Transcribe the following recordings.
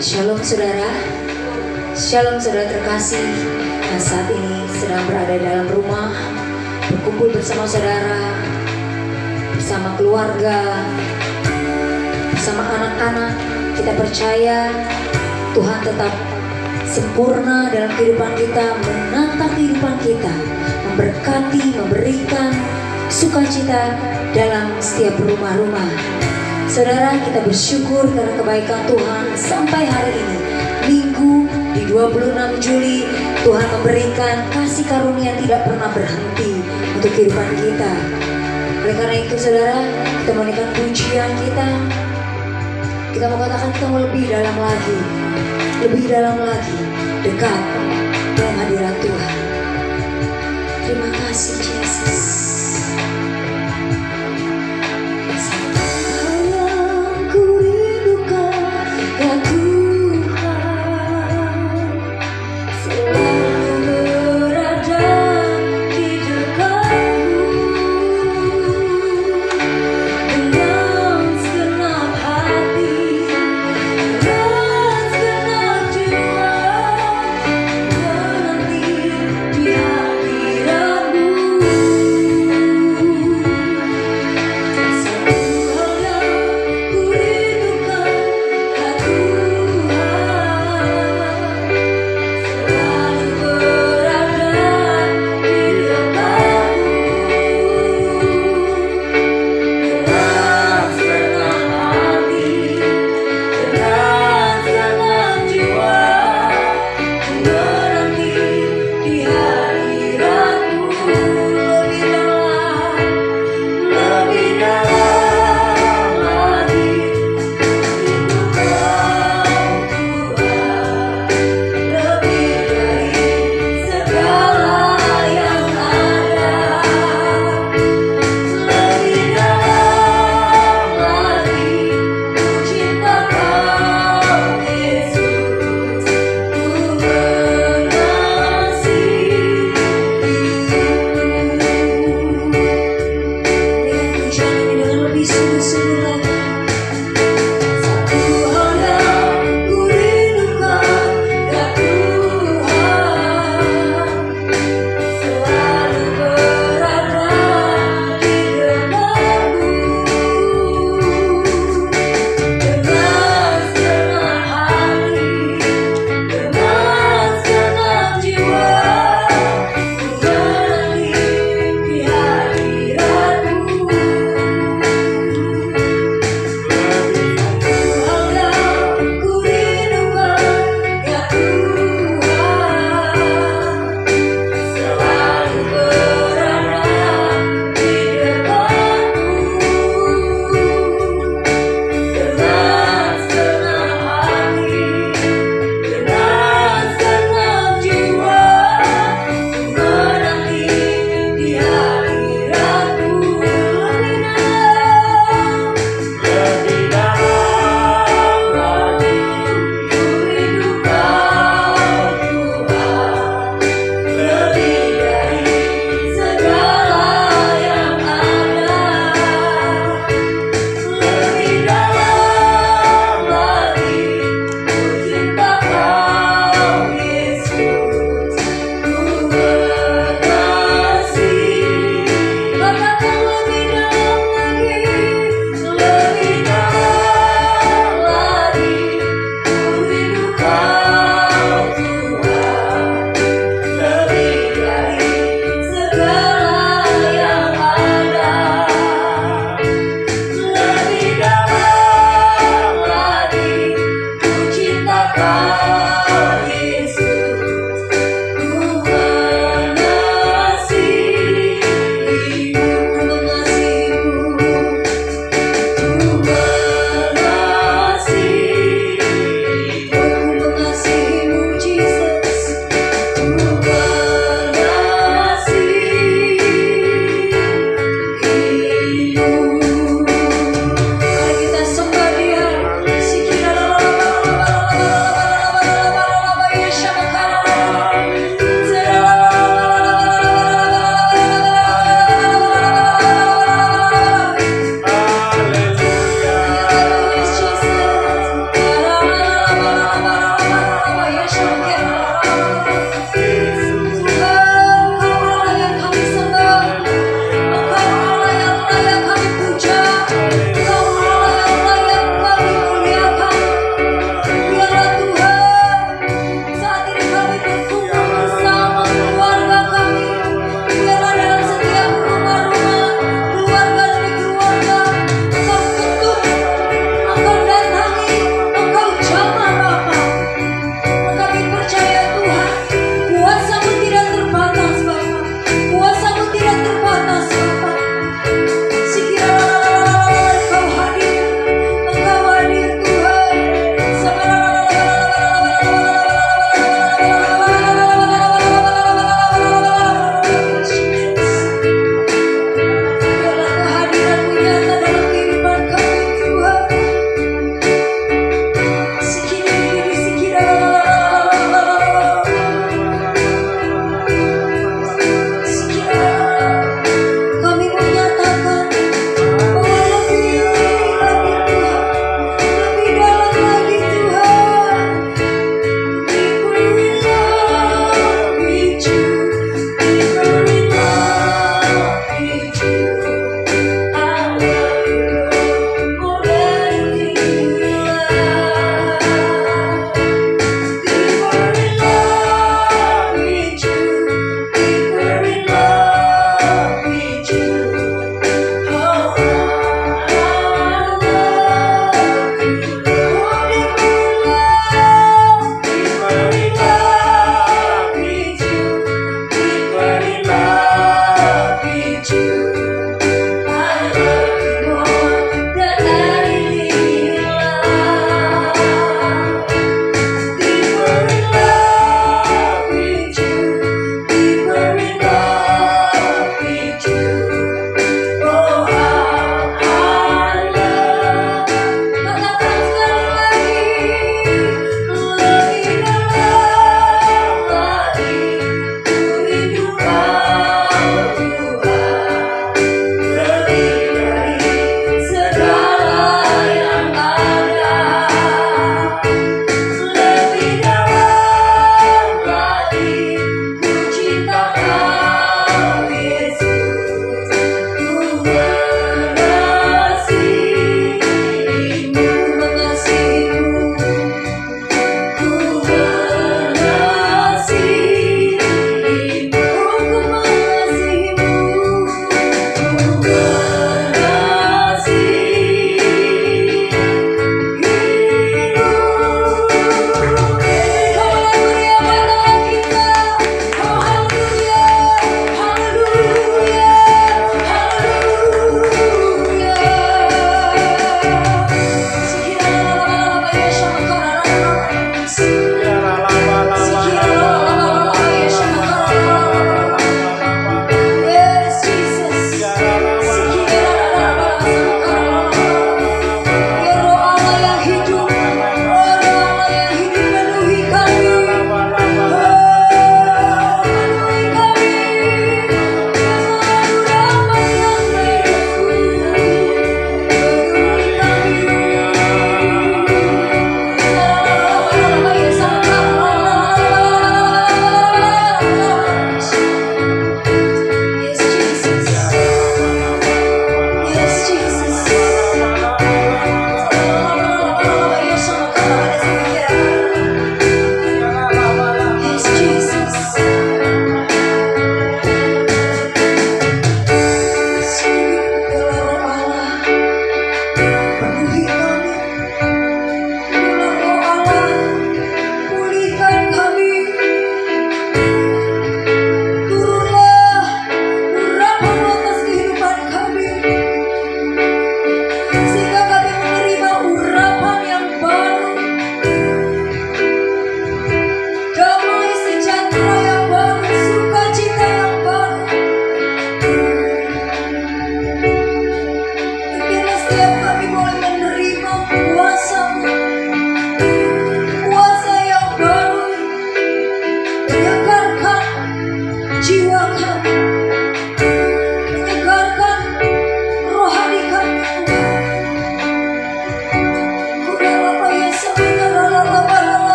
Shalom saudara, shalom saudara terkasih yang saat ini sedang berada dalam rumah, berkumpul bersama saudara, bersama keluarga, bersama anak-anak. Kita percaya Tuhan tetap sempurna dalam kehidupan kita, menata kehidupan kita, memberkati, memberikan sukacita dalam setiap rumah-rumah. Saudara, kita bersyukur karena kebaikan Tuhan sampai hari ini, Minggu di 26 Juli, Tuhan memberikan kasih karunia tidak pernah berhenti untuk kehidupan kita. Oleh karena itu saudara, kita mau naikkan pujian kita mau katakan kita mau lebih dalam lagi, dekat dalam hadirat Tuhan. Terima kasih Yesus.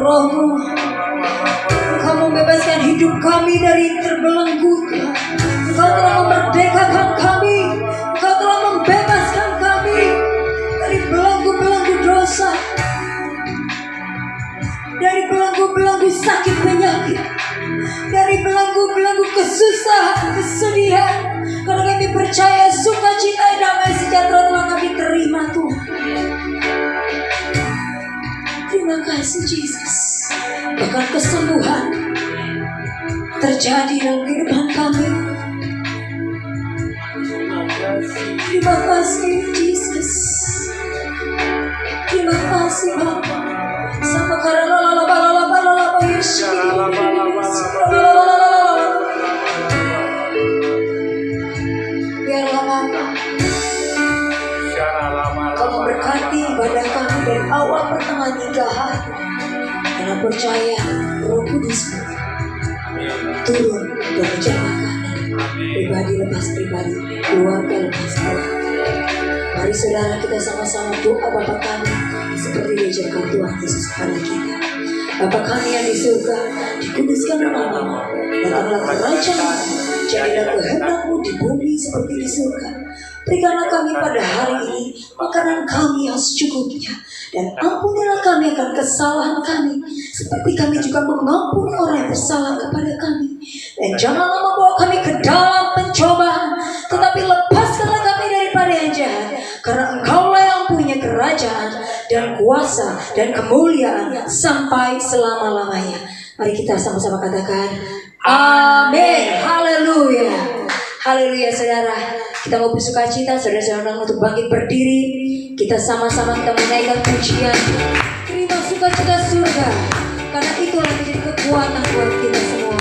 Roh-Mu. Engkau membebaskan hidup kami dari terbelenggu. Engkau telah memerdekakan kami. Engkau telah membebaskan kami dari belenggu-belenggu dosa, dari belenggu-belenggu sakit penyakit, dari belenggu-belenggu kesusahan, kesedihan. Karena kami percaya sukacita, damai sejahtera telah kami terima Tuhan. Terima kasih Yesus. Bahkan kesembuhan terjadi dalam kehidupan kami. Terima kasih Yesus. Terima kasih Bapa. Sama karena biarlah Bapa Kau memberkati ibadah kami dari awal pertengahan hingga akhir. Karena percaya Roh Kudus turun dan menjamah kami, pribadi lepas pribadi, keluarga lepas keluarga. Mari saudara kita sama-sama doa Bapa kami seperti diajarkan Tuhan Yesus kepada kita. Bapa kami yang di surga, dikuduskan nama-Mu, datanglah kerajaan-Mu, jadilah kehendak-Mu di bumi seperti di surga. Berikanlah kami pada hari ini makanan kami yang secukupnya, dan ampunilah kami akan kesalahan kami, seperti kami juga mengampuni orang yang bersalah kepada kami. Dan janganlah membawa kami ke dalam pencobaan, tetapi lepaskanlah kami daripada yang jahat. Karena Engkaulah yang punya kerajaan dan kuasa dan kemuliaan sampai selama-lamanya. Mari kita sama-sama katakan amin. Haleluya. Haleluya saudara. Kita mau bersukacita, saudara-saudara untuk bangkit berdiri. Kita sama-sama kita menaikkan pujian. Terima sukacita surga, karena itulah menjadi kekuatan buat kita semua.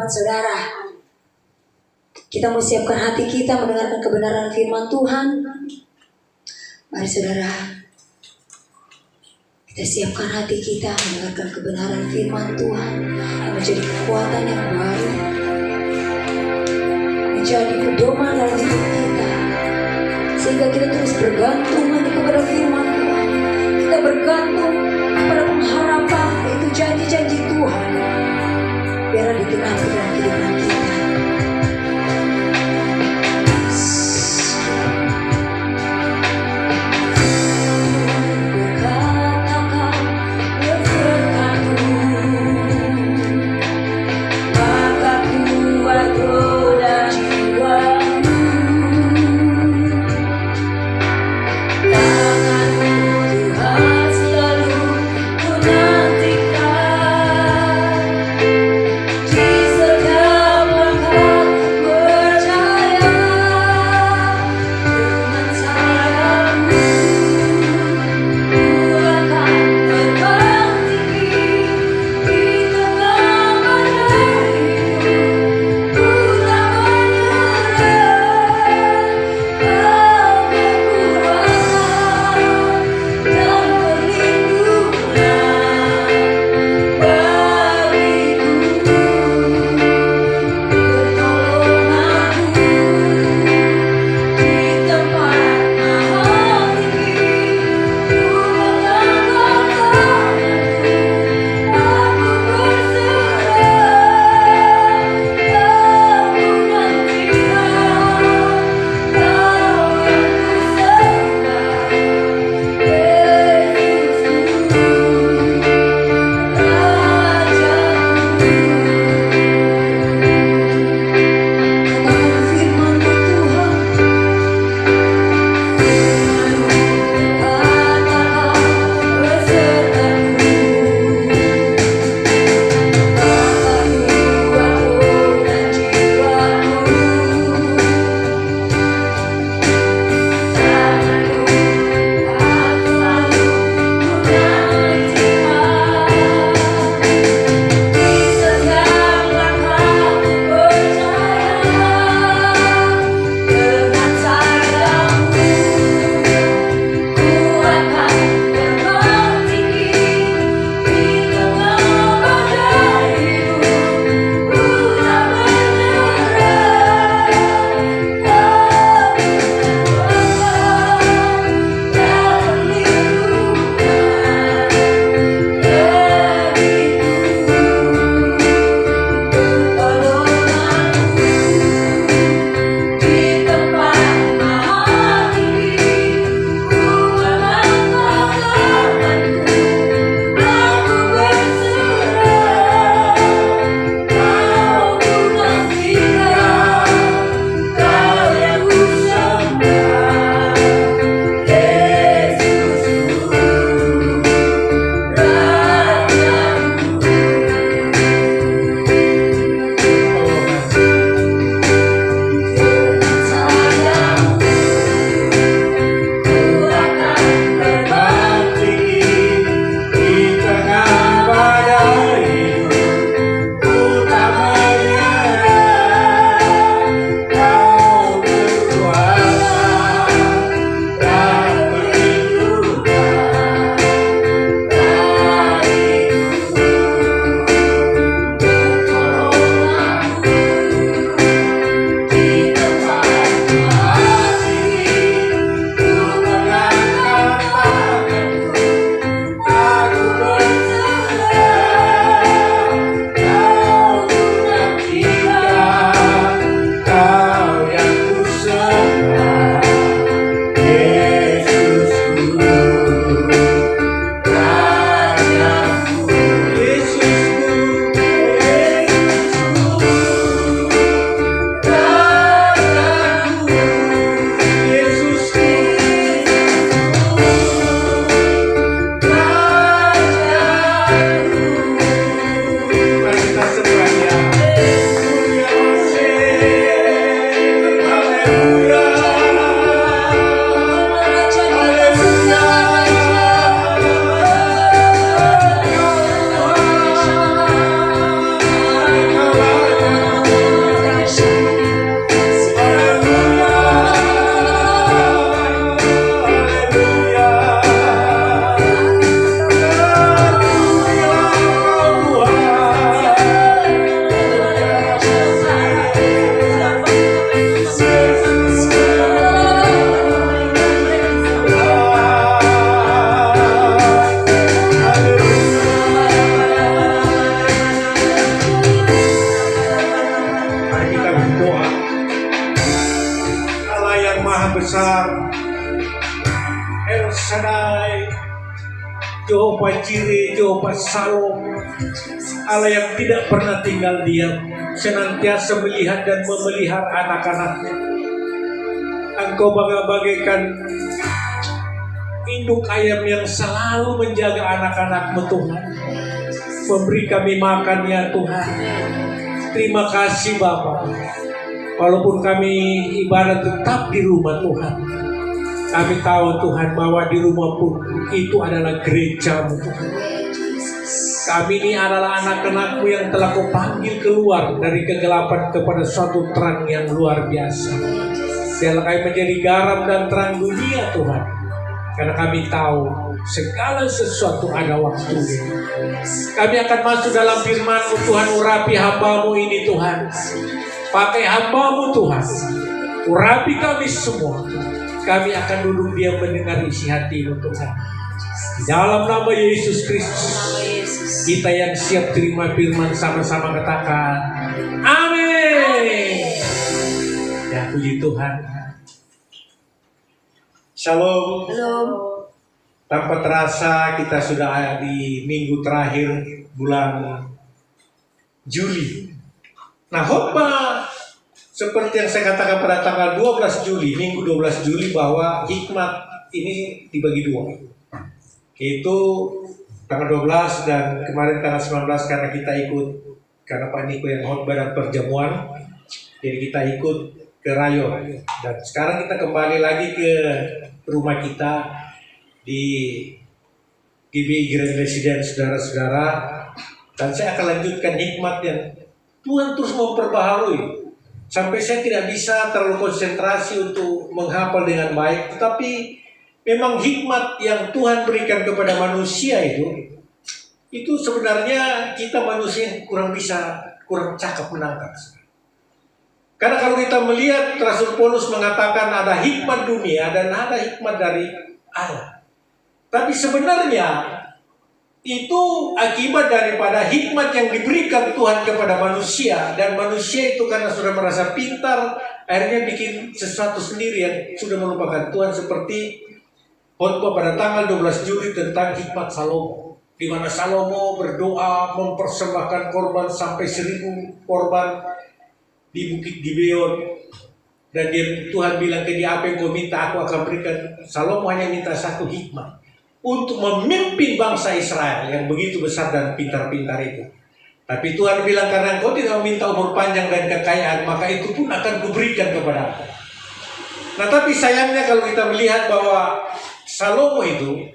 saudara. Kita mau siapkan hati kita mendengarkan kebenaran firman Tuhan. Mari saudara, kita siapkan hati kita mendengarkan kebenaran firman Tuhan yang menjadi kekuatan yang baru, menjadi pedoman dalam hidup kita, sehingga kita terus bergantung hanya kepada firman Tuhan. Kita bergantung pada pengharapan, yaitu janji-janji Tuhan, biar digenapi dalam kehidupan kita. Tangan Shaddai, Jehovah Jireh, Jehovah Shalom, Allah yang tidak pernah tinggal diam, senantiasa melihat dan memelihara anak-anaknya. Engkau bagaikan induk ayam yang selalu menjaga anak-anakmu Tuhan, memberi kami makan ya Tuhan. Terima kasih Bapa. Walaupun kami ibadah tetap di rumah Tuhan, kami tahu Tuhan bahwa di rumah pun itu adalah gereja-Mu Tuhan. Kami ini adalah anak-anak-Mu yang telah Kau panggil keluar dari kegelapan kepada suatu terang yang luar biasa. Biarlah kami menjadi garam dan terang dunia Tuhan, karena kami tahu segala sesuatu ada waktunya. Kami akan masuk dalam firman-Mu Tuhan. Urapi hamba-Mu ini Tuhan, pakai hamba-Mu Tuhan, urapi kami semua. Kami akan duduk diam mendengar isi hati-Mu Tuhan. Di dalam nama Yesus Kristus, kita yang siap terima firman sama-sama katakan amin. Ya, puji Tuhan. Shalom. Tanpa terasa kita sudah di minggu terakhir bulan Juli. Nah, khotbah seperti yang saya katakan pada tanggal 12 Juli, minggu 12 Juli, bahwa hikmat ini dibagi dua. Itu tanggal 12 dan kemarin tanggal 19 karena kita ikut, karena Pak Niko yang khotbah dan perjamuan, jadi kita ikut ke Rayon. Dan sekarang kita kembali lagi ke rumah kita di GBI Grand Residence, saudara-saudara. Dan saya akan lanjutkan hikmat yang Tuhan terus memperbaharui. Sampai saya tidak bisa terlalu konsentrasi untuk menghafal dengan baik. Tetapi memang hikmat yang Tuhan berikan kepada manusia itu sebenarnya kita manusia kurang cakap menangkap. Karena kalau kita melihat Rasul Paulus mengatakan ada hikmat dunia dan ada hikmat dari Allah. Tapi sebenarnya itu akibat daripada hikmat yang diberikan Tuhan kepada manusia. Dan manusia itu karena sudah merasa pintar, akhirnya bikin sesuatu sendiri yang sudah melupakan Tuhan. Seperti khotbah pada tanggal 12 Juli tentang hikmat Salomo, di mana Salomo berdoa mempersembahkan korban sampai 1000 korban di Bukit Gibeon. Dan Tuhan bilang ke dia, apa yang kau minta aku akan berikan. Salomo hanya minta satu hikmat untuk memimpin bangsa Israel yang begitu besar dan pintar-pintar itu. Tapi Tuhan bilang, karena engkau tidak meminta umur panjang dan kekayaan, maka itu pun akan kuberikan kepada aku. Nah, tapi sayangnya kalau kita melihat bahwa Salomo itu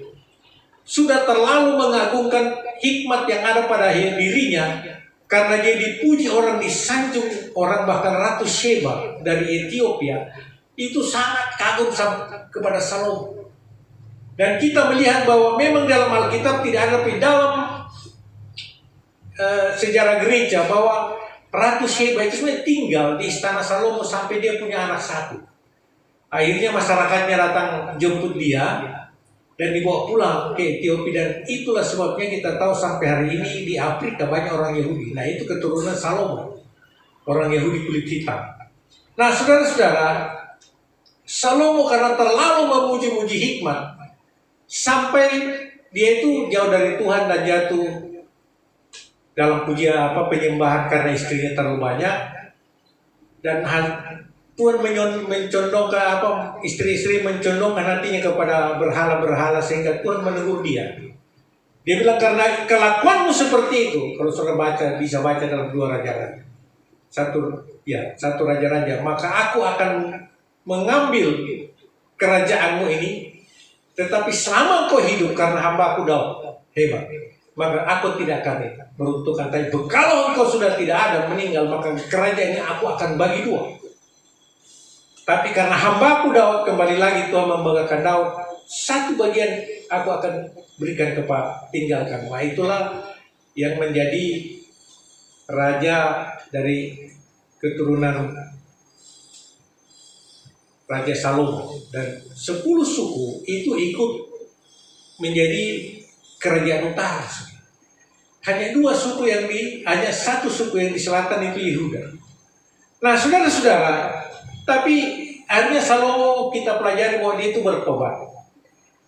sudah terlalu mengagungkan hikmat yang ada pada dirinya, karena dia dipuji orang, disanjung orang, bahkan Ratu Sheba dari Ethiopia itu sangat kagum kepada Salomo. Dan kita melihat bahwa memang dalam Alkitab tidak ada, tapi dalam sejarah gereja, bahwa Ratu Sheba itu sebenarnya tinggal di istana Salomo sampai dia punya anak satu. Akhirnya masyarakatnya datang jemput dia dan dibawa pulang ke Ethiopia. Dan itulah sebabnya kita tahu sampai hari ini di Afrika banyak orang Yahudi. Nah, itu keturunan Salomo, orang Yahudi kulit hitam. Nah, saudara-saudara, Salomo karena terlalu memuji-muji hikmat, sampai dia itu jauh dari Tuhan dan jatuh dalam penyembahan karena istrinya terlalu banyak. Dan Tuhan mencondong ke istri-istri mencondongkan hatinya kepada berhala-berhala, sehingga Tuhan menegur dia. Dia bilang, karena kelakuanmu seperti itu, kalau saudara bisa baca dalam 2 Raja-Raja. Satu Raja-Raja, maka aku akan mengambil kerajaanmu ini, tetapi selama kau hidup, karena hamba-Ku Daud hebat, maka aku tidak akan meruntuhkan. Tapi kalau engkau sudah tidak ada, meninggal, maka kerajaan ini aku akan bagi 2. Tapi karena hamba-Ku Daud, kembali lagi Tuhan membanggakan Daud, satu bagian aku akan berikan tinggalkan. Nah, itulah yang menjadi raja dari keturunan Raja Salomo. Dan 10 suku itu ikut menjadi kerajaan utara. Hanya 2 suku hanya 1 suku yang di selatan itu Yehuda. Nah, saudara-saudara, tapi akhirnya Salomo kita pelajari bahwa dia itu bertobat.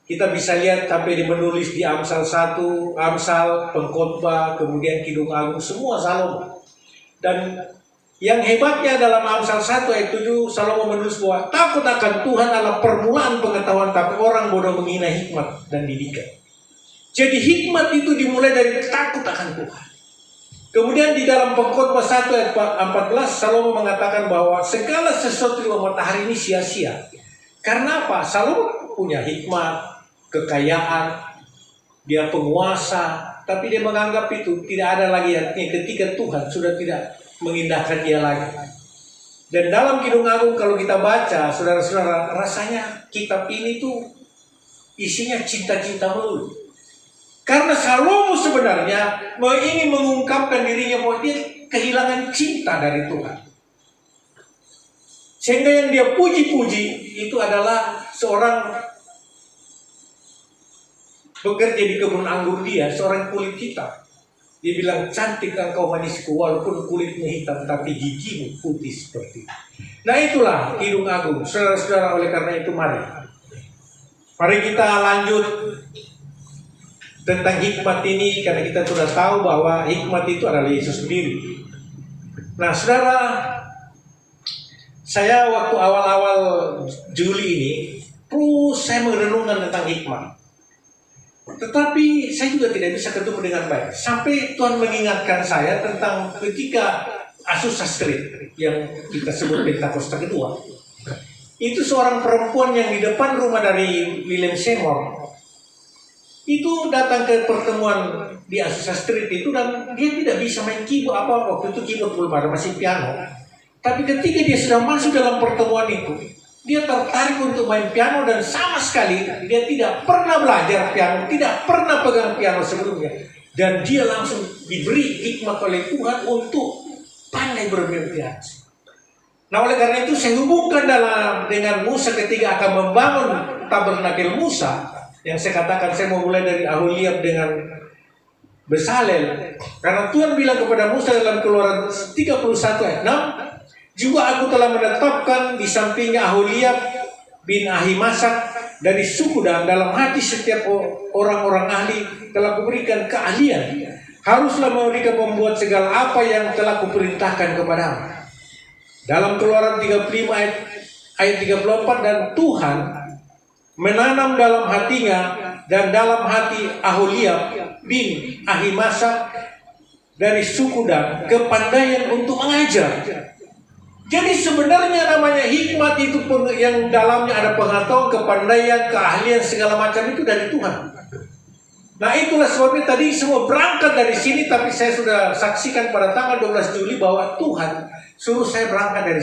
Kita bisa lihat sampai menulis di Amsal 1, Amsal, Pengkhotbah, kemudian Kidung Agung, semua Salomo. Dan yang hebatnya dalam Amsal 1 ayat 7, Salomo menulis bahwa takut akan Tuhan adalah permulaan pengetahuan, tapi orang bodoh menghina hikmat dan didikan. Jadi hikmat itu dimulai dari takut akan Tuhan. Kemudian di dalam Pengkhotbah 1 ayat 14, Salomo mengatakan bahwa segala sesuatu di matahari ini sia-sia. Karena apa? Salomo punya hikmat, kekayaan, dia penguasa, tapi dia menganggap itu tidak ada lagi artinya ketika Tuhan sudah tidak mengindahkan dia lagi. Dan dalam Kidung Agung kalau kita baca, saudara-saudara, rasanya kitab ini tuh isinya cinta-cinta melulu. Karena Salomo sebenarnya ingin mengungkapkan dirinya bahwa dia kehilangan cinta dari Tuhan. Sehingga yang dia puji-puji itu adalah seorang bekerja di kebun anggur dia, seorang kulit hitam. Dia bilang, cantik engkau manisku walaupun kulitmu hitam, tapi gigimu putih seperti itu. Nah itulah Kidung Agung. Saudara-saudara, oleh karena itu mari kita lanjut tentang hikmat ini, karena kita sudah tahu bahwa hikmat itu adalah Yesus sendiri. Nah saudara, saya waktu awal-awal Juli ini terus saya merenungkan tentang hikmat. Tetapi saya juga tidak bisa ketemu dengan baik. Sampai Tuhan mengingatkan saya tentang ketika Azusa Street yang kita sebut Pentakosta kedua. Itu seorang perempuan yang di depan rumah dari William Seymour itu datang ke pertemuan di Azusa Street itu, dan dia tidak bisa main keyboard waktu itu keyboard belum ada, masih piano. Tapi ketika dia sudah masuk dalam pertemuan itu, dia tertarik untuk main piano dan sama sekali dia tidak pernah belajar piano, tidak pernah pegang piano sebelumnya. Dan dia langsung diberi hikmat oleh Tuhan untuk pandai bermain piano. Nah oleh karena itu saya hubungkan dengan Musa ketika akan membangun tabernakel Musa. Yang saya katakan saya mau mulai dari Aholiab dengan Besalel. Karena Tuhan bilang kepada Musa dalam Keluaran 31 ayat 6, juga aku telah menetapkan di sampingnya Aholiab bin Ahimasak dari suku Dan, dalam hati setiap orang-orang ahli telah kuberikan keahlian. Haruslah mereka membuat segala apa yang telah kuperintahkan kepadamu. Dalam Keluaran 35 ayat 34, dan Tuhan menanam dalam hatinya dan dalam hati Aholiab bin Ahimasak dari suku Dan kepandaian untuk mengajar. Jadi sebenarnya namanya hikmat itu yang dalamnya ada pengetahuan, kepandaian, keahlian segala macam itu dari Tuhan. Nah itulah sebabnya tadi semua berangkat dari sini, tapi saya sudah saksikan pada tanggal 12 Juli bahwa Tuhan suruh saya berangkat dari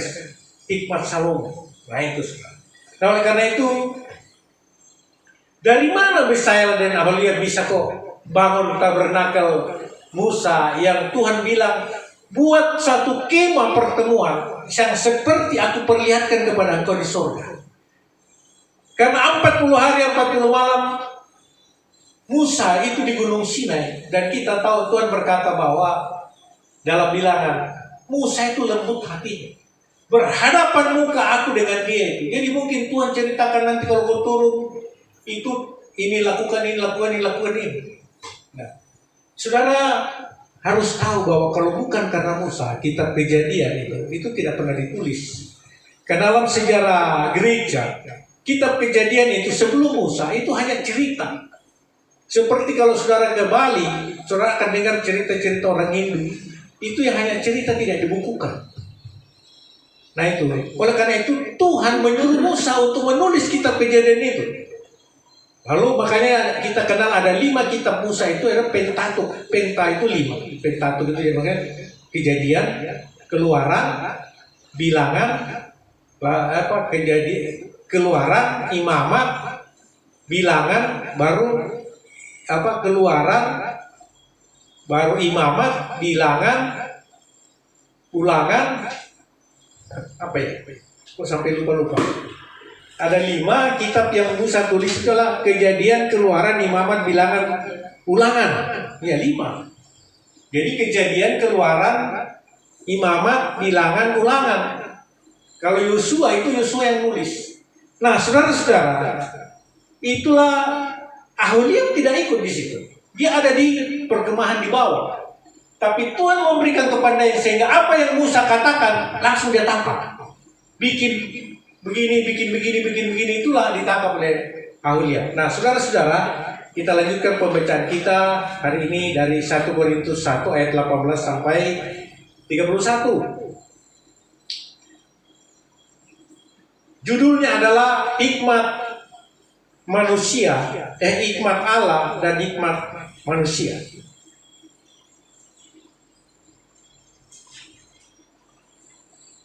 hikmat Salomo. Nah itu sudah. Nah oleh karena itu, dari mana Besalel dan Aholiab bisa kok bangun tabernakel Musa yang Tuhan bilang buat satu kemah pertemuan yang seperti aku perlihatkan kepada engkau di surga. Karena 40 hari 40 malam Musa itu di Gunung Sinai, dan kita tahu Tuhan berkata bahwa dalam bilangan Musa itu lembut hatinya, berhadapan muka aku dengan dia itu. Jadi mungkin Tuhan ceritakan nanti kalau kau turun itu ini lakukan ini. Nah, saudara harus tahu bahwa kalau bukan karena Musa, kitab Kejadian itu tidak pernah ditulis. Karena dalam sejarah gereja, kitab Kejadian itu sebelum Musa itu hanya cerita. Seperti kalau saudara ke Bali, saudara akan dengar cerita-cerita orang Hindu, itu yang hanya cerita tidak dibukukan. Nah itu, oleh karena itu Tuhan menyuruh Musa untuk menulis kitab Kejadian itu. Lalu makanya kita kenal ada 5 kitab Musa, itu adalah Pentateuch. Penta itu 5. Pentateuch itu ya, makanya Kejadian, Keluaran, Bilangan, Keluaran, Imamat, Bilangan, baru Keluaran, baru Imamat, Bilangan, Ulangan, kok sampai lupa. Ada 5 kitab yang Musa tulis, itulah Kejadian, Keluaran, Imamat, Bilangan, Ulangan. Ya 5. Jadi Kejadian, Keluaran, Imamat, Bilangan, Ulangan. Kalau Yosua itu Yosua yang nulis. Nah saudara-saudara, itulah Aholiab tidak ikut di situ. Dia ada di perkemahan di bawah. Tapi Tuhan memberikan kepandaian sehingga apa yang Musa katakan langsung dia tangkap. Bikin begini, itulah ditangkap oleh Aholiab. Nah, saudara-saudara, kita lanjutkan pembacaan kita hari ini dari 1 Korintus 1 ayat 18 sampai 31. Judulnya adalah hikmat manusia, hikmat Allah dan hikmat manusia.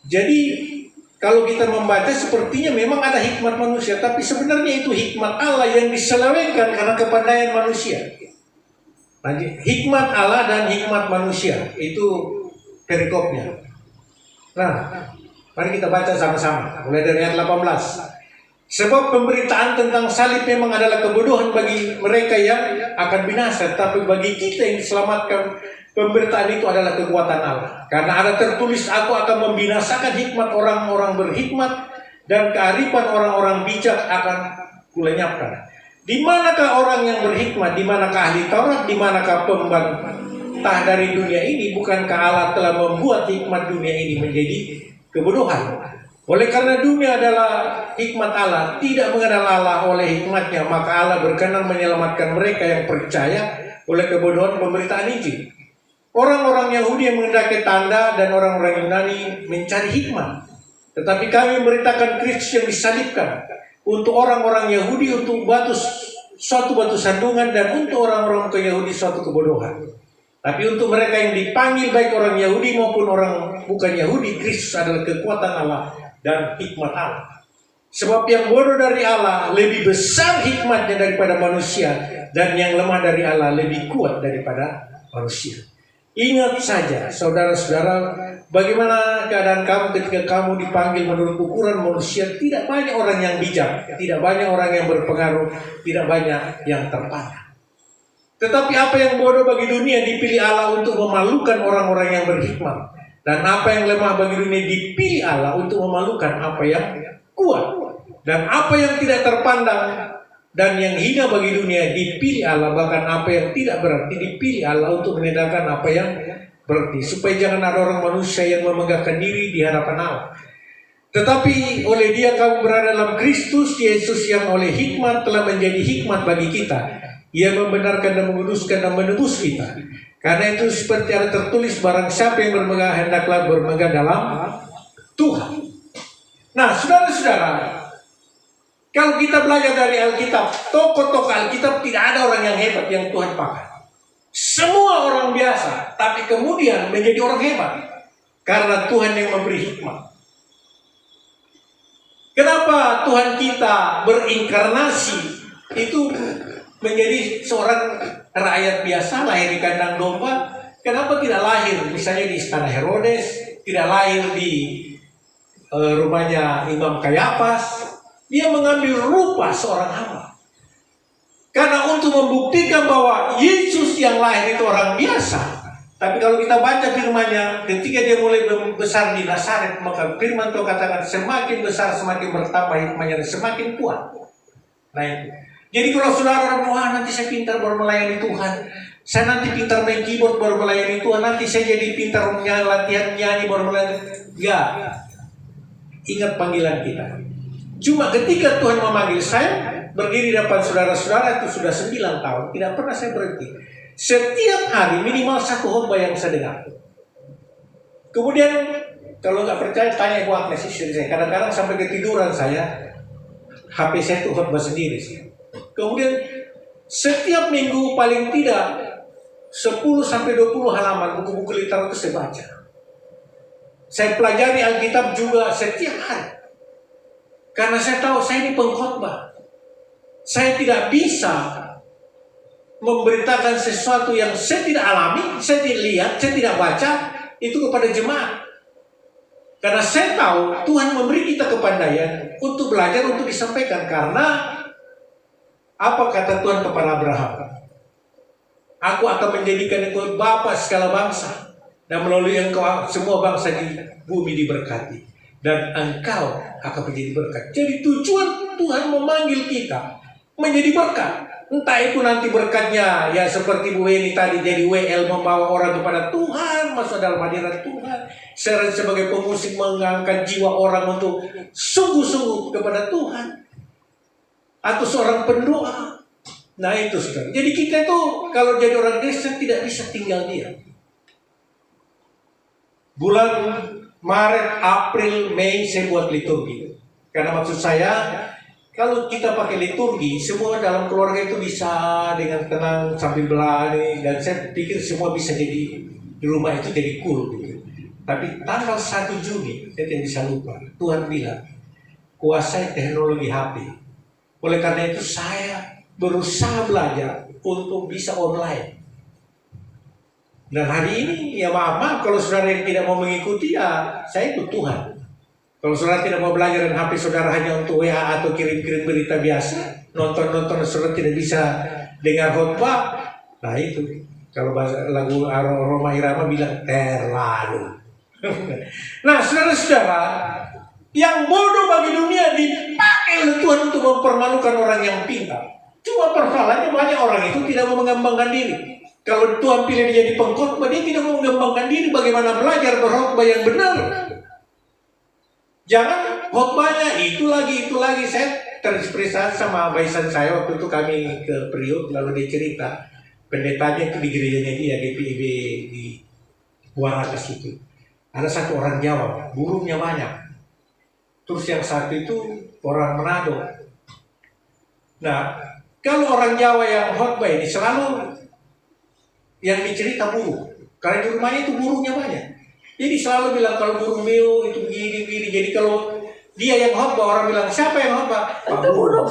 Jadi kalau kita membaca sepertinya memang ada hikmat manusia, tapi sebenarnya itu hikmat Allah yang diselewengkan karena kepandaian manusia. Hikmat Allah dan hikmat manusia itu perikopnya. Nah, mari kita baca sama-sama mulai dari ayat 18. Sebab pemberitaan tentang salib memang adalah kebodohan bagi mereka yang akan binasa, tapi bagi kita yang diselamatkan pemberitaan itu adalah kekuatan Allah. Karena ada tertulis, aku akan membinasakan hikmat orang-orang berhikmat dan kearifan orang-orang bijak akan kulenyapkan. Di manakah orang yang berhikmat? Di manakah ahli Taurat? Di manakah pembantah dari dunia ini? Bukankah Allah telah membuat hikmat dunia ini menjadi kebodohan? Oleh karena dunia adalah hikmat Allah, tidak mengenal Allah oleh hikmatnya, maka Allah berkenan menyelamatkan mereka yang percaya oleh kebodohan pemberitaan Injil. Orang-orang Yahudi yang menghendaki tanda dan orang-orang Yunani mencari hikmat. Tetapi kami memberitakan Kristus yang disalibkan. Untuk orang-orang Yahudi untuk suatu batu sandungan, dan untuk orang-orang Yahudi suatu kebodohan. Tapi untuk mereka yang dipanggil, baik orang Yahudi maupun orang bukan Yahudi, Kristus adalah kekuatan Allah dan hikmat Allah. Sebab yang bodoh dari Allah lebih besar hikmatnya daripada manusia, dan yang lemah dari Allah lebih kuat daripada manusia. Ingat saja, saudara-saudara, bagaimana keadaan kamu ketika kamu dipanggil menurut ukuran manusia. Tidak banyak orang yang bijak, tidak banyak orang yang berpengaruh, tidak banyak yang terpandang. Tetapi apa yang bodoh bagi dunia dipilih Allah untuk memalukan orang-orang yang berhikmat. Dan apa yang lemah bagi dunia dipilih Allah untuk memalukan apa yang kuat. Dan apa yang tidak terpandang dan yang hina bagi dunia dipilih Allah, bahkan apa yang tidak berarti dipilih Allah untuk menegakkan apa yang berarti, supaya jangan ada orang manusia yang memegahkan diri di hadapan Allah. Tetapi oleh Dia kamu berada dalam Kristus Yesus, yang oleh hikmat telah menjadi hikmat bagi kita. Ia membenarkan dan menguduskan dan menebus kita. Karena itu seperti ada tertulis, barang siapa yang bermegah hendaklah bermegah dalam Tuhan. Nah, saudara-saudara, kalau kita belajar dari Alkitab, tokoh-tokoh Alkitab tidak ada orang yang hebat yang Tuhan pakai. Semua orang biasa, tapi kemudian menjadi orang hebat karena Tuhan yang memberi hikmat. Kenapa Tuhan kita berinkarnasi itu menjadi seorang rakyat biasa, lahir di kandang domba? Kenapa tidak lahir misalnya di istana Herodes, tidak lahir di rumahnya Imam Kayafas? Dia mengambil rupa seorang hamba. Karena untuk membuktikan bahwa Yesus yang lahir itu orang biasa. Tapi kalau kita baca firman-Nya, ketika dia mulai besar di Nazaret, maka firman Tuhan katakan semakin besar semakin bertambah hikmahnya dan semakin kuat. Nah itu. Jadi kalau saudara wah nanti saya pintar baru melayani Tuhan, saya nanti pintar main keyboard baru melayani Tuhan, nanti saya jadi pintar latihan nyanyi baru melayani. Ya, ingat panggilan kita. Cuma ketika Tuhan memanggil saya berdiri depan saudara-saudara itu sudah 9 tahun, tidak pernah saya berhenti. Setiap hari minimal 1 khotbah yang saya dengar. Kemudian kalau nggak percaya tanya Ibu Agnes, istri saya. Kadang-kadang sampai ketiduran saya, HP saya itu khotbah sendiri sih. Kemudian setiap minggu paling tidak 10-20 halaman buku-buku literatur saya baca. Saya pelajari Alkitab juga setiap hari. Karena saya tahu saya ini pengkhotbah. Saya tidak bisa memberitakan sesuatu yang saya tidak alami, saya tidak lihat, saya tidak baca itu kepada jemaat. Karena saya tahu Tuhan memberi kita kepandaian untuk belajar, untuk disampaikan. Karena apa kata Tuhan kepada Abraham? Aku akan menjadikan engkau bapa segala bangsa, dan melalui engkau semua bangsa di bumi diberkati, dan engkau akan menjadi berkat. Jadi tujuan Tuhan memanggil kita menjadi berkat. Entah itu nanti berkatnya ya seperti Bu Weni tadi jadi WL membawa orang kepada Tuhan, masuk dalam hadirat Tuhan. Saya sebagai pemusik mengangkat jiwa orang untuk sungguh-sungguh kepada Tuhan. Atau seorang pendoa. Nah itu saudara. Jadi kita itu kalau jadi orang Kristen tidak bisa tinggal diam. Bulan Maret, April, Mei saya buat liturgi. Karena maksud saya kalau kita pakai liturgi, semua dalam keluarga itu bisa dengan tenang sambil berlari. Dan saya pikir semua bisa jadi di rumah itu jadi cool gitu. Tapi tanggal 1 Juni, saya tidak bisa lupa, Tuhan bilang, kuasai teknologi HP. Oleh karena itu saya berusaha belajar untuk bisa online. Dan hari ini, ya maaf kalau saudara yang tidak mau mengikuti, ya saya ikut Tuhan. Kalau saudara tidak mau belajar dan HP saudara hanya untuk WA atau kirim-kirim berita biasa, nonton-nonton saudara tidak bisa dengar khotbah, nah itu. Kalau lagu Roma Irama bilang terlalu. Nah saudara-saudara, yang bodoh bagi dunia dipakai oleh Tuhan untuk mempermalukan orang yang pintar. Cuma persoalannya banyak orang itu tidak mau mengembangkan diri. Kalau Tuhan pilih dia jadi pengkhotbah, dia tidak mau mengembangkan diri bagaimana belajar berkhotbah yang benar. Jangan khotbahnya itu lagi. Saya terinspirasi sama baisan saya waktu itu kami ke Priok, lalu dia cerita pendetanya itu di gerejanya dia GPIB di Warakas itu. Ada satu orang Jawa, burungnya banyak. Terus yang satu itu orang Manado. Nah, kalau orang Jawa yang khotbah ini selalu yang dicerita burung, karena di rumahnya itu burungnya banyak. Jadi selalu bilang kalau burung meo itu begini. Jadi kalau dia yang khotbah, orang bilang siapa yang khotbah? Pak burung.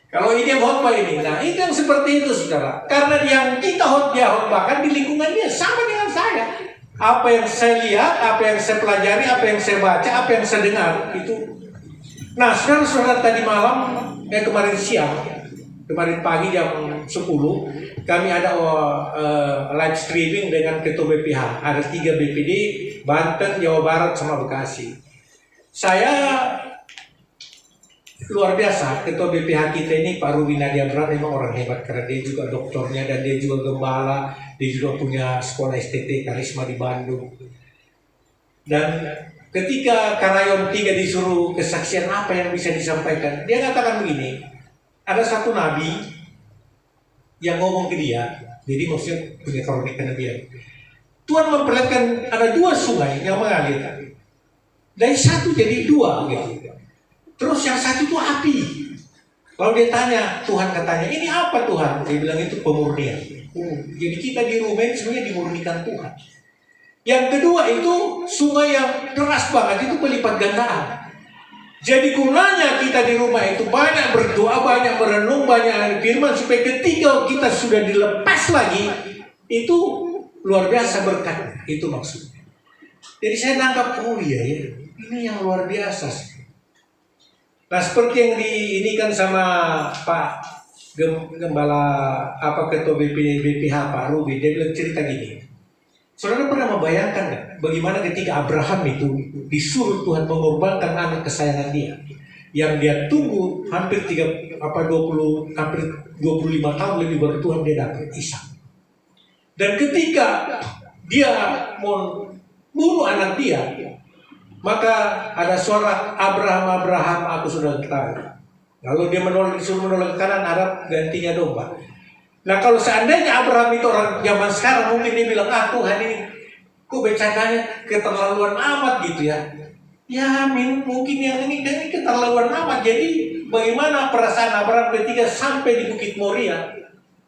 Kalau ini yang khotbah ini, nah itu yang seperti itu saudara. Karena yang kita khotbahkan di lingkungan dia sama dengan saya. Apa yang saya lihat, apa yang saya pelajari, apa yang saya baca, apa yang saya dengar itu. Nah saudara-saudara tadi malam, kemarin siang, kemarin pagi jam 10 kami ada live streaming dengan ketua BPH. Ada 3 BPD, Banten, Jawa Barat, sama Bekasi. Saya luar biasa, ketua BPH kita ini Pak Ruby Nadiabra memang orang hebat. Karena dia juga doktornya dan dia juga gembala. Dia juga punya sekolah STT Karisma di Bandung. Dan ketika Karayon 3 disuruh kesaksian apa yang bisa disampaikan, dia katakan begini, ada satu nabi yang ngomong ke dia, jadi maksudnya punya kronik kenabian. Tuhan memperlihatkan ada 2 sungai yang mengalir, dari 1 jadi 2 gitu. Terus yang satu itu api. Kalau dia tanya, Tuhan katanya, ini apa Tuhan? Dia bilang itu pemurnian. Jadi kita di rumah ini sebenarnya dimurnikan Tuhan. Yang kedua itu sungai yang deras banget, itu pelipat gandaan. Jadi gunanya kita di rumah itu banyak berdoa, banyak merenung, banyak firman supaya ketika kita sudah dilepas lagi itu luar biasa berkat. Itu maksudnya. Jadi saya nangkap, oh iya ya, ini yang luar biasa. Nah seperti yang diinikan sama Pak Gembala ketua BPH Pak Ruby, dia bilang cerita gini. Saudara pernah membayangkan nggak bagaimana ketika Abraham itu disuruh Tuhan mengorbankan anak kesayangan dia, yang dia tunggu hampir 25 tahun lebih baru Tuhan dia dapat Ishak. Dan ketika dia mau bunuh anak dia, maka ada suara Abraham, aku sudah tahu. Lalu dia disuruh menolak ke kanan, Arab gantinya domba. Nah kalau seandainya Abraham itu orang zaman sekarang, mungkin dia bilang, Tuhan ini kok bercandanya keterlaluan amat gitu ya. Ya mungkin yang ini keterlaluan amat. Jadi bagaimana perasaan Abraham ketika sampai di Bukit Moria,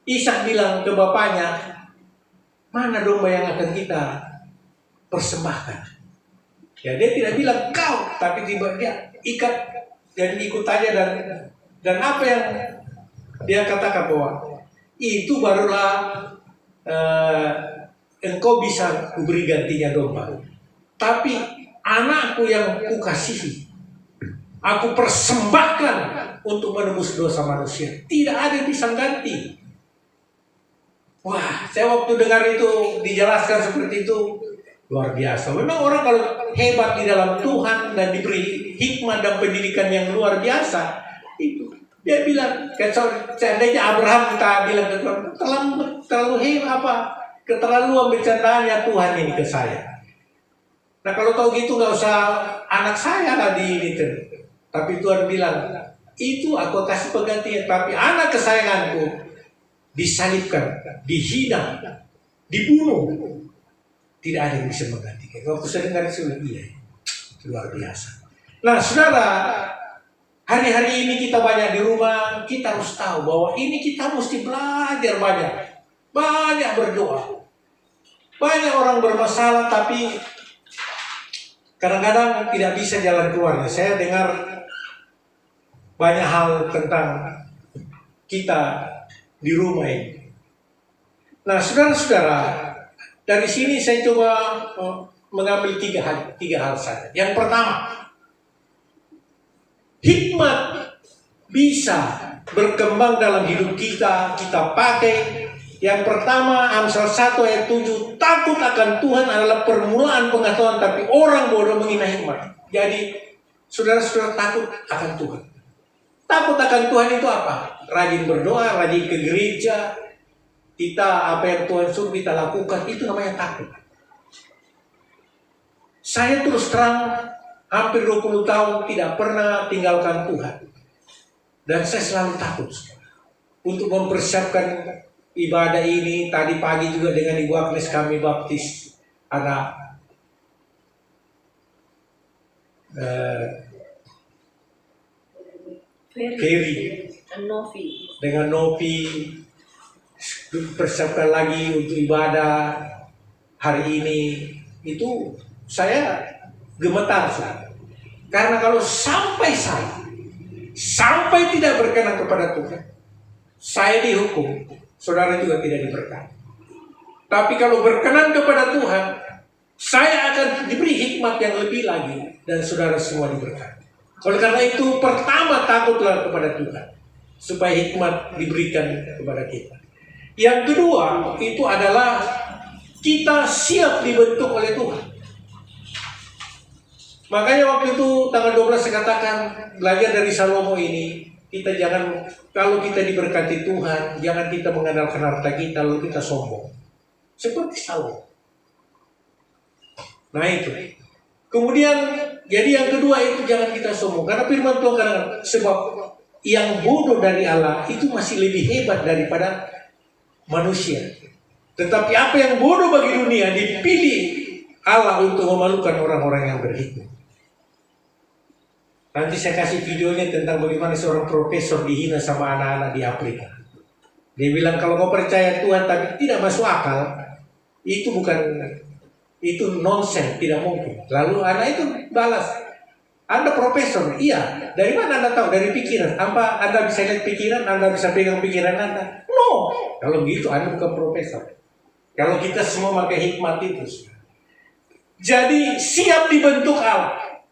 Ishak bilang ke bapaknya, mana domba yang akan kita persembahkan? Ya dia tidak bilang kau, tapi tiba dia ikat dan ikut aja dan apa yang dia katakan bahwa itu barulah engkau bisa kuberi gantinya domba. Tapi anakku yang kukasihi, aku persembahkan untuk menebus dosa manusia. Tidak ada yang bisa ganti. Wah, saya waktu dengar itu dijelaskan seperti itu, luar biasa. Memang orang kalau hebat di dalam Tuhan dan diberi hikmah dan pendidikan yang luar biasa, Itu. Dia bilang, seandainya Abraham kita bilang ke Tuhan, terlalu keterlaluan bercandaannya Tuhan ini ke saya. Nah kalau tahu gitu nggak usah anak saya lah di ini. Tapi Tuhan bilang, itu aku kasih penggantian. Tapi anak kesayanganku disalibkan, dihina, dibunuh. Tidak ada yang bisa menggantikan. Waktu saya dengar itu iya, luar biasa. Nah saudara, hari-hari ini kita banyak di rumah, kita harus tahu bahwa ini kita mesti belajar banyak berdoa. Banyak orang bermasalah tapi kadang-kadang tidak bisa jalan keluarnya. Saya dengar banyak hal tentang kita di rumah ini. Nah saudara-saudara, dari sini saya coba mengambil tiga hal saja. Yang pertama, hikmat bisa berkembang dalam hidup kita pakai. Yang pertama, Amsal 1 ayat 7, takut akan Tuhan adalah permulaan pengetahuan, tapi orang bodoh menghina hikmat. Jadi, saudara-saudara takut akan Tuhan. Takut akan Tuhan itu apa? Rajin berdoa, rajin ke gereja, kita apa yang Tuhan suruh kita lakukan, itu namanya takut. Saya terus terang hampir 20 tahun tidak pernah tinggalkan Tuhan. Dan saya selalu takut untuk mempersiapkan ibadah ini. Tadi pagi juga dengan Ibu Agnes kami baptis anak Ferry dengan Novi. Persiapkan lagi untuk ibadah hari ini. Itu saya gemetar saudara. Karena kalau sampai tidak berkenan kepada Tuhan, saya dihukum, saudara juga tidak diberkati. Tapi kalau berkenan kepada Tuhan, saya akan diberi hikmat yang lebih lagi, dan saudara semua diberkati. Oleh karena itu, pertama takutlah kepada Tuhan, supaya hikmat diberikan kepada kita. Yang kedua, itu adalah kita siap dibentuk oleh Tuhan. Makanya waktu itu tanggal 12 saya katakan, belajar dari Salomo ini, kita jangan, kalau kita diberkati Tuhan, jangan kita mengandalkan harta kita lalu kita sombong. Seperti Salomo. Nah itu. Kemudian, jadi yang kedua itu jangan kita sombong. Karena firman Tuhan kadang, sebab yang bodoh dari Allah itu masih lebih hebat daripada manusia. Tetapi apa yang bodoh bagi dunia dipilih Allah untuk memalukan orang-orang yang berhikmat. Nanti saya kasih videonya tentang bagaimana seorang profesor dihina sama anak-anak di Afrika. Dia bilang kalau kau percaya Tuhan tapi tidak masuk akal, itu nonsen, tidak mungkin. Lalu anak itu balas, Anda profesor? Iya. Dari mana Anda tahu? Dari pikiran. Apa Anda bisa lihat pikiran? Anda bisa pegang pikiran Anda? No. Kalau gitu Anda bukan profesor. Kalau kita semua pakai hikmat itu. Jadi siap dibentuk Allah.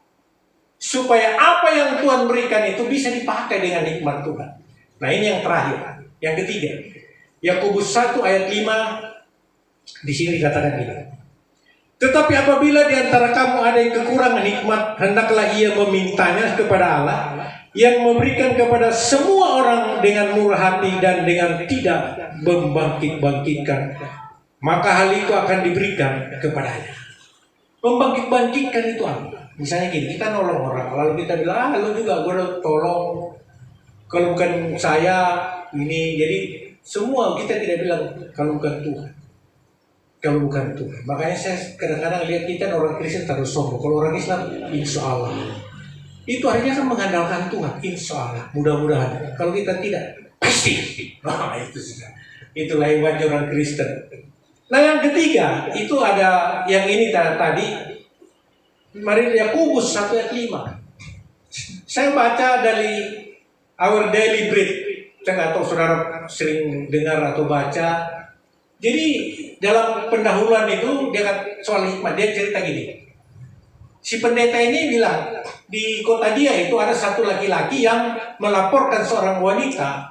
Supaya apa yang Tuhan berikan itu bisa dipakai dengan hikmat Tuhan. Nah ini yang terakhir. Yang ketiga. Yakobus 1 ayat 5. Di sini dikatakan ini. Tetapi apabila di antara kamu ada yang kekurangan hikmat, hendaklah ia memintanya kepada Allah, yang memberikan kepada semua orang dengan murah hati dan dengan tidak membangkit-bangkitkan. Maka hal itu akan diberikan kepadanya. Membangkit-bangkitkan itu apa? Misalnya gini, kita nolong orang, lalu kita bilang, lu juga gue udah tolong. Kalau bukan saya, ini, jadi semua kita tidak bilang, kalau bukan Tuhan. Kalau bukan Tuhan. Makanya saya kadang-kadang lihat kita orang Kristen terus sombong. Kalau orang Islam, insya Allah. Itu artinya kan mengandalkan Tuhan, insya Allah. Mudah-mudahan. Kalau kita tidak, pasti. Nah, itu sudah. Itulah hebatnya orang Kristen. Nah yang ketiga, itu ada yang ini tadi. Mari Yakobus 1 ayat 5. Saya baca dari Our Daily Bread. Saya nggak tahu saudara sering dengar atau baca. Jadi dalam pendahuluan itu dia soal hikmat, dia cerita gini. Si pendeta ini bilang di kota dia itu ada satu laki-laki yang melaporkan seorang wanita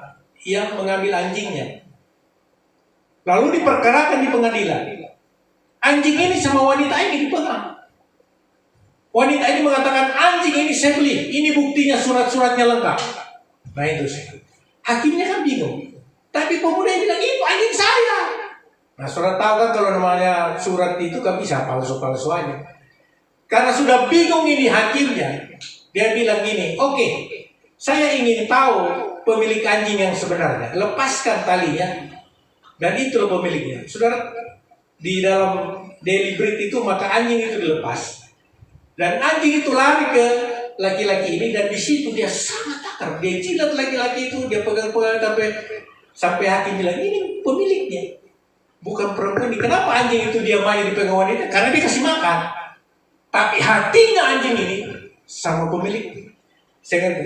yang mengambil anjingnya. Lalu diperkarakan di pengadilan. Anjing ini sama wanita ini dipegang. Wanita ini mengatakan anjing ini saya beli, ini buktinya surat-suratnya lengkap. Nah itu sih. Hakimnya kan bingung. Tapi pemuda yang bilang, itu anjing saya. Nah saudara tahu kan kalau namanya surat itu kan bisa palsu-palsu aja. Karena sudah bingung ini hakimnya. Dia bilang gini, oke, saya ingin tahu pemilik anjing yang sebenarnya. Lepaskan talinya. Dan itu pemiliknya. Saudara, di dalam Daily Breed itu maka anjing itu dilepas. Dan anjing itu lari ke laki-laki ini. Dan di situ dia sangat akar. Dia jilat laki-laki itu. Dia pegang-pegang sampai hakim bilang, ini pemiliknya. Bukan perempuan ini. Kenapa anjing itu dia main di pegang wanita? Karena dia kasih makan. Tapi hatinya anjing ini sama pemilik.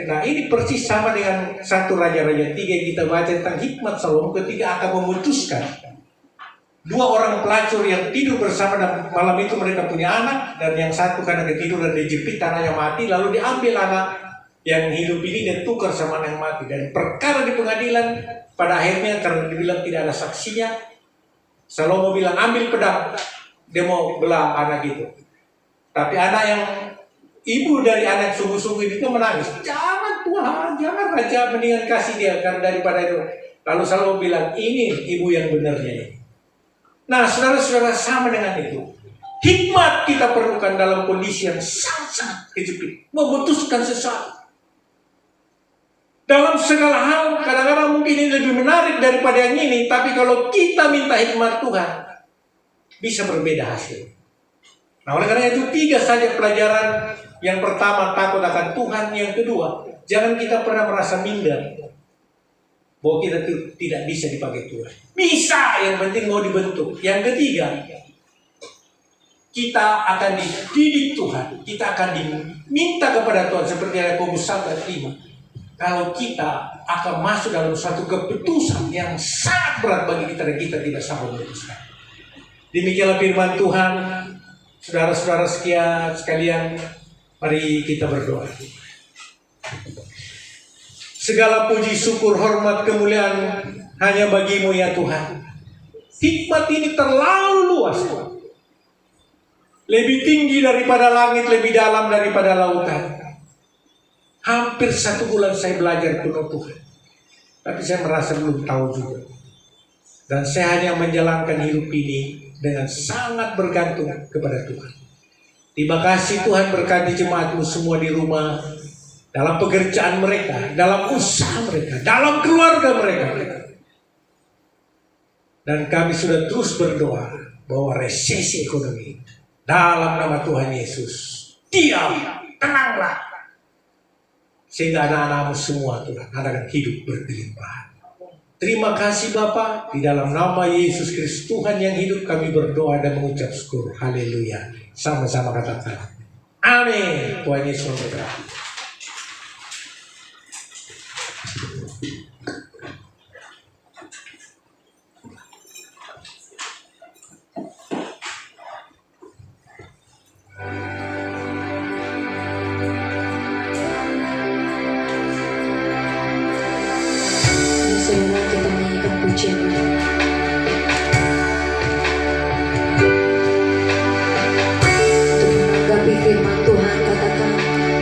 Nah ini persis sama dengan satu Raja-Raja 3 yang kita baca tentang hikmat Salomo ketika akan memutuskan dua orang pelacur yang tidur bersama dan malam itu mereka punya anak, dan yang satu karena ketiduran dijepit anaknya mati, lalu diambil anak yang hidup ini dan tukar sama anak yang mati. Dan perkara di pengadilan pada akhirnya karena dibilang tidak ada saksinya, Salomo bilang ambil pedang, dia mau belah anak itu. Tapi anak yang ibu dari anak sungguh-sungguh itu menangis. Jangan Tuhan, jangan Raja, mendingan kasih dia karena daripada itu. Lalu Salomo bilang, ini ibu yang benarnya ini. Nah, saudara-saudara, sama dengan itu. Hikmat kita perlukan dalam kondisi yang sangat-sangat kejepit. Memutuskan sesuatu. Dalam segala hal, kadang-kadang mungkin ini lebih menarik daripada yang ini. Tapi kalau kita minta hikmat Tuhan, bisa berbeda hasil. Nah, oleh karena itu 3 saja pelajaran. Yang pertama, takut akan Tuhan. Yang kedua, jangan kita pernah merasa minder bahwa kita tidak bisa dipakai Tuhan. Bisa, yang penting mau dibentuk. Yang ketiga, kita akan dididik Tuhan. Kita akan diminta kepada Tuhan seperti Yakobus 1:5. Kalau kita akan masuk dalam suatu keputusan yang sangat berat bagi kita dan kita tidak sanggup memutuskan. Demikianlah firman Tuhan. Saudara-saudara sekalian, mari kita berdoa. Segala puji, syukur, hormat, kemuliaan hanya bagimu ya Tuhan. Hikmat ini terlalu luas. Lebih tinggi daripada langit, lebih dalam daripada lautan. Hampir 1 bulan saya belajar penuh Tuhan. Tapi saya merasa belum tahu juga. Dan saya hanya menjalankan hidup ini dengan sangat bergantung kepada Tuhan. Terima kasih Tuhan, berkati jemaat-Mu semua di rumah, dalam pekerjaan mereka, dalam usaha mereka, dalam keluarga mereka. Dan kami sudah terus berdoa bahwa resesi ekonomi dalam nama Tuhan Yesus diam, tenanglah. Sehingga anak-anak-Mu semua Tuhan akan hidup berlimpah. Terima kasih Bapa, di dalam nama Yesus Kristus Tuhan yang hidup kami berdoa dan mengucap syukur. Haleluya. Sama-sama katakan amin. Tuhan Yesus memberkati. Saudara, kita menyanyikan pujian ini. Untuk menanggapi firman Tuhan, katakan,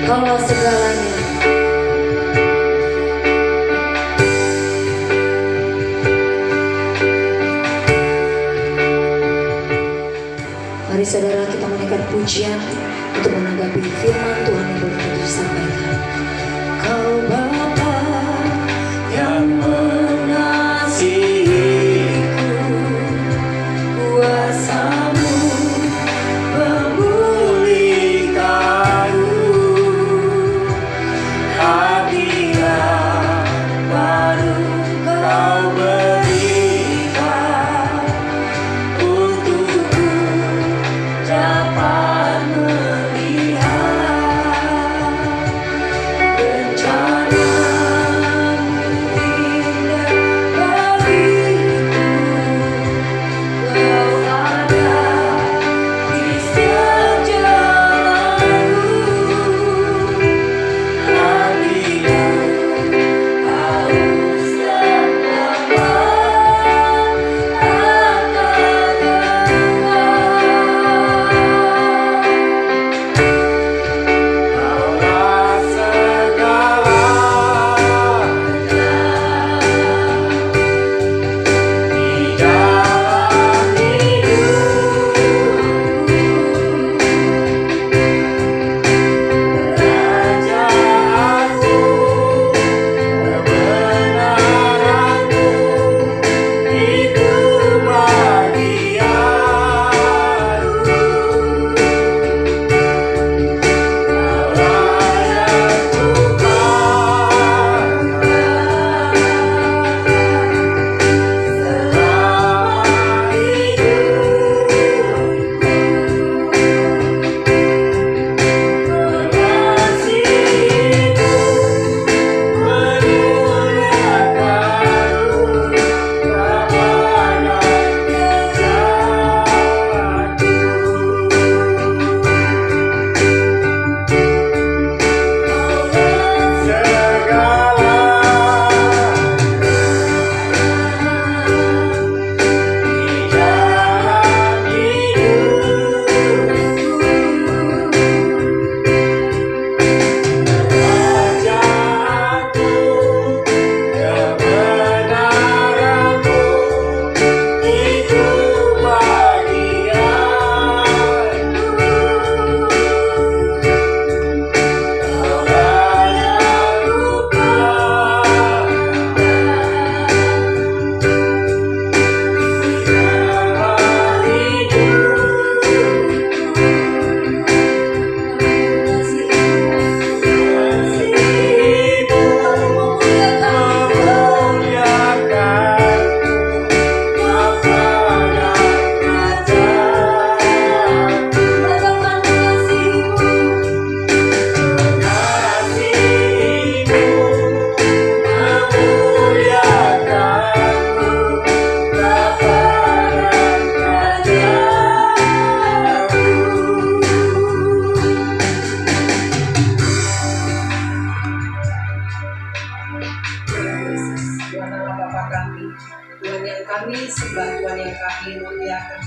Kaulah segalanya. Mari saudara, kita menaikkan pujian untuk menanggapi firman Tuhan yang baru kita sampaikan. Kau Bapa yang mengasihiku, kuasa-Mu memulihkanku, hadiah baru Kau berikan untukku dapat melihat rencana Allah Bapa kami, Tuhan yang kami sembah, Tuhan yang kami muliakan.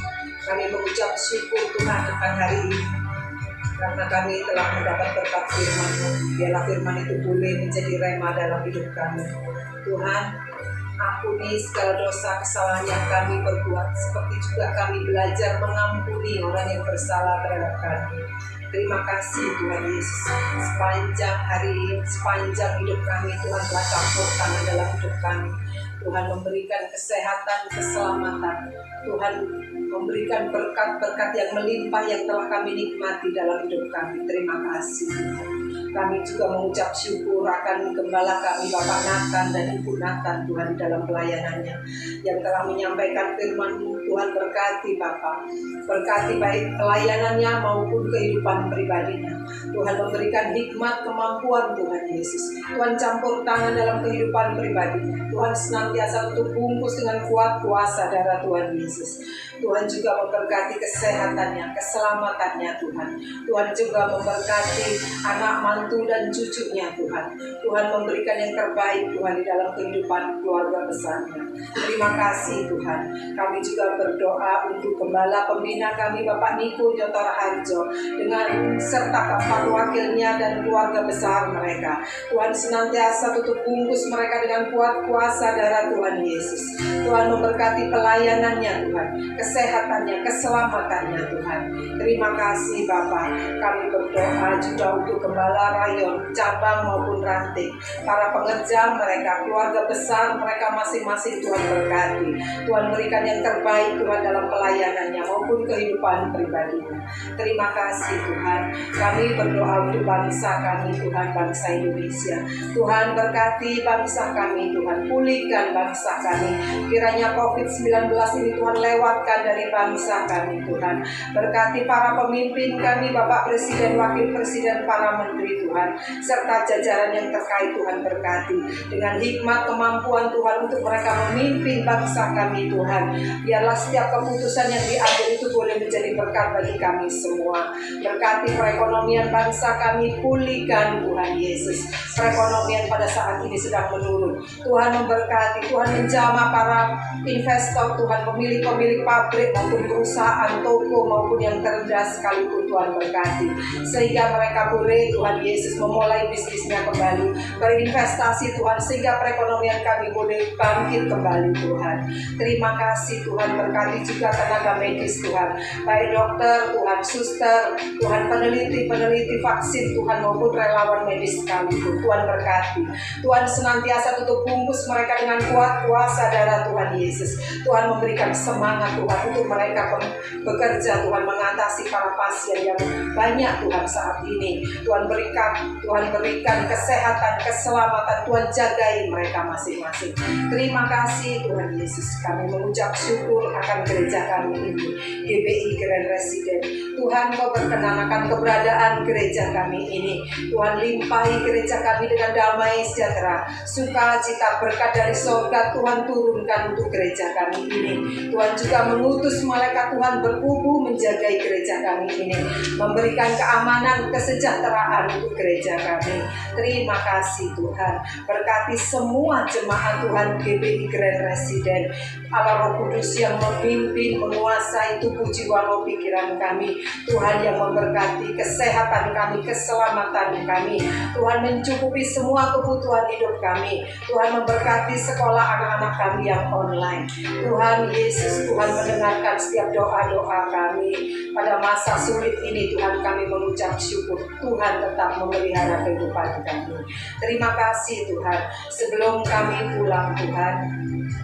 Kami mengucap syukur Tuhan akan hari ini, karena kami telah mendapat berkat firman-Mu. Biarlah firman itu boleh menjadi rema dalam hidup kami. Tuhan, ampuni segala dosa kesalahan yang kami perbuat, seperti juga kami belajar mengampuni orang yang bersalah terhadap kami. Terima kasih Tuhan Yesus. Sepanjang hari ini, sepanjang hidup kami, Tuhan telah campur tangan dalam hidup kami. Tuhan memberikan kesehatan, keselamatan. Tuhan memberikan berkat-berkat yang melimpah yang telah kami nikmati dalam hidup kami. Terima kasih. Kami juga mengucap syukur akan gembala kami Bapak Nathan dan Ibu Nathan, Tuhan, dalam pelayanannya yang telah menyampaikan firman-Mu. Tuhan berkati Bapak, berkati baik pelayanannya maupun kehidupan pribadinya. Tuhan memberikan hikmat, kemampuan Tuhan Yesus. Tuhan campur tangan dalam kehidupan pribadinya. Tuhan senantiasa untuk bungkus dengan kuat kuasa darah Tuhan Yesus. Tuhan juga memberkati kesehatannya, keselamatannya Tuhan. Tuhan juga memberkati anak mantu dan cucunya Tuhan. Tuhan memberikan yang terbaik Tuhan di dalam kehidupan keluarga besarnya. Terima kasih Tuhan. Kami juga berdoa untuk gembala pembina kami Bapak Niko Nyotora Harjo dengan serta keempat wakilnya dan keluarga besar mereka. Tuhan senantiasa tutup bungkus mereka dengan kuat kuasa darah Tuhan Yesus. Tuhan memberkati pelayanannya Tuhan, kesehatannya, keselamatannya Tuhan. Terima kasih Bapak. Kami berdoa juga untuk gembala rayon, cabang maupun ranting, para pengerja mereka, keluarga besar mereka masing-masing Tuhan berkati. Tuhan berikan yang terbaik Tuhan dalam pelayanannya maupun kehidupan pribadinya. Terima kasih Tuhan. Kami berdoa untuk bangsa kami Tuhan, bangsa Indonesia. Tuhan berkati bangsa kami Tuhan, pulihkan bangsa kami. Kiranya COVID-19 ini Tuhan lewatkan dari bangsa kami Tuhan. Berkati para pemimpin kami, Bapak Presiden, Wakil Presiden, para menteri Tuhan, serta jajaran yang terkait Tuhan berkati. Dengan hikmat kemampuan Tuhan untuk mereka memimpin bangsa kami Tuhan. Biarlah setiap keputusan yang diambil itu boleh menjadi berkat bagi kami semua. Berkati perekonomian bangsa kami, pulihkan Tuhan Yesus. Perekonomian pada saat ini sedang menurun. Tuhan memberkati, Tuhan menjamah para investor Tuhan, pemilik-pemilik pabrik maupun perusahaan, toko maupun yang terendah sekalipun Tuhan berkati. Sehingga mereka boleh Tuhan Yesus memulai bisnisnya kembali, berinvestasi Tuhan, sehingga perekonomian kami boleh bangkit kembali Tuhan. Terima kasih Tuhan. Berkati juga tenaga medis Tuhan, baik dokter Tuhan, suster Tuhan, peneliti vaksin Tuhan maupun relawan medis sekalipun Tuhan berkati. Tuhan senantiasa tutup bungkus mereka dengan kuat kuasa darah Tuhan Yesus. Tuhan memberikan semangat Tuhan untuk mereka bekerja Tuhan, mengatasi para pasien yang banyak Tuhan saat ini. Tuhan berikan kesehatan, keselamatan. Tuhan jagai mereka masing-masing. Terima kasih Tuhan Yesus. Kami mengucap syukur akan gereja kami ini, GBI Grand Resident. Tuhan Kau berkenan akan keberadaan gereja kami ini. Tuhan limpahi gereja kami dengan damai sejahtera, sukacita, berkat dari surga Tuhan turunkan untuk gereja kami ini. Tuhan juga mengutus malaikat Tuhan berkubu menjagai gereja kami ini, memberikan keamanan, kesejahteraan untuk gereja kami. Terima kasih Tuhan. Berkati semua jemaat Tuhan GBI Grand Resident. Allah Roh Kudus yang memimpin, menguasai tubuh, jiwa, roh, pikiran kami. Tuhan yang memberkati kesehatan kami, keselamatan kami. Tuhan mencukupi semua kebutuhan hidup kami. Tuhan memberkati sekolah anak-anak kami yang online. Tuhan Yesus, Tuhan mendengarkan setiap doa-doa kami. Pada masa sulit ini Tuhan kami mengucap syukur. Tuhan tetap memelihara kehidupan kami. Terima kasih Tuhan. Sebelum kami pulang Tuhan,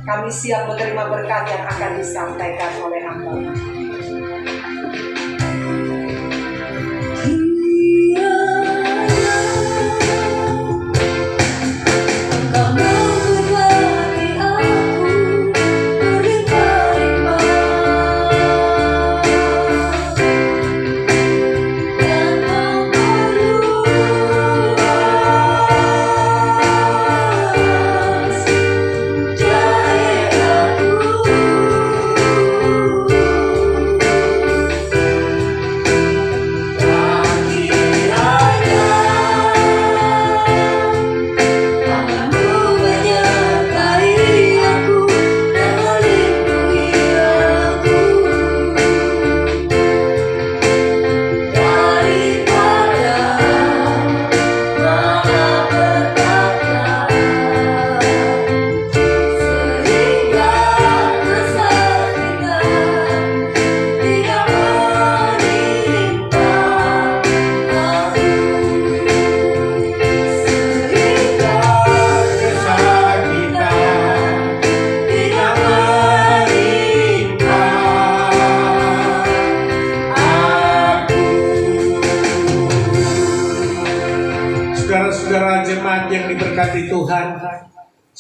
kami siap menerima berkat yang akan disampaikan oleh hamba.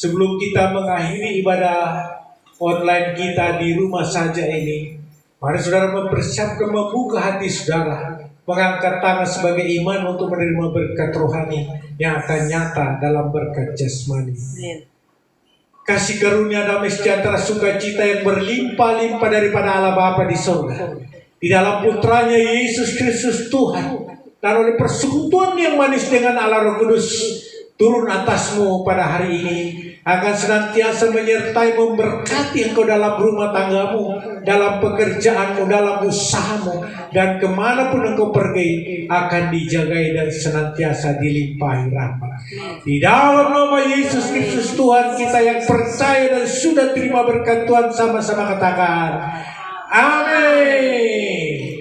sebelum kita mengakhiri ibadah online kita di rumah saja ini, mari saudara mempersiapkan, membuka hati saudara, mengangkat tangan sebagai iman untuk menerima berkat rohani yang akan nyata dalam berkat jasmani. Kasih karunia damai sejahtera sukacita yang berlimpah-limpah daripada Allah Bapa di surga, di dalam putranya Yesus Kristus Tuhan, dan oleh persekutuan yang manis dengan Allah Roh Kudus turun atasmu pada hari ini, akan senantiasa menyertai, memberkati engkau dalam rumah tanggamu, dalam pekerjaanmu, dalam usahamu, dan kemanapun engkau pergi akan dijagai dan senantiasa dilimpahi rahmat. Di dalam nama Yesus Kristus Tuhan kita yang percaya dan sudah terima berkat Tuhan, sama-sama katakan amin.